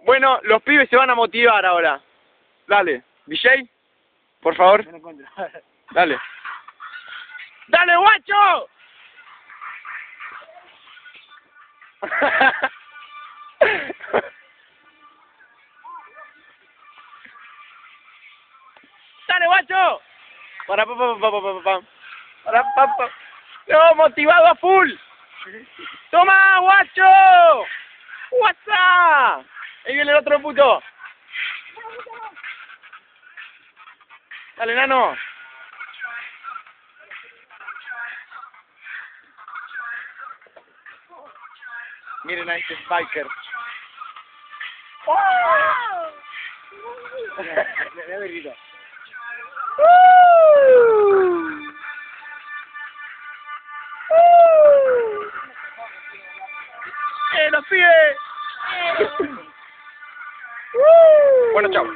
Bueno, los pibes se van a motivar ahora. Dale, DJ, por favor. Dale. ¡Dale, guacho! ¡Dale, guacho! Para No, motivado a full. ¡Toma, guacho! ¡WhatsApp! Ahí viene el otro puto. Dale, nano. Miren a este spiker. ¡Los pibes! Bueno, chao.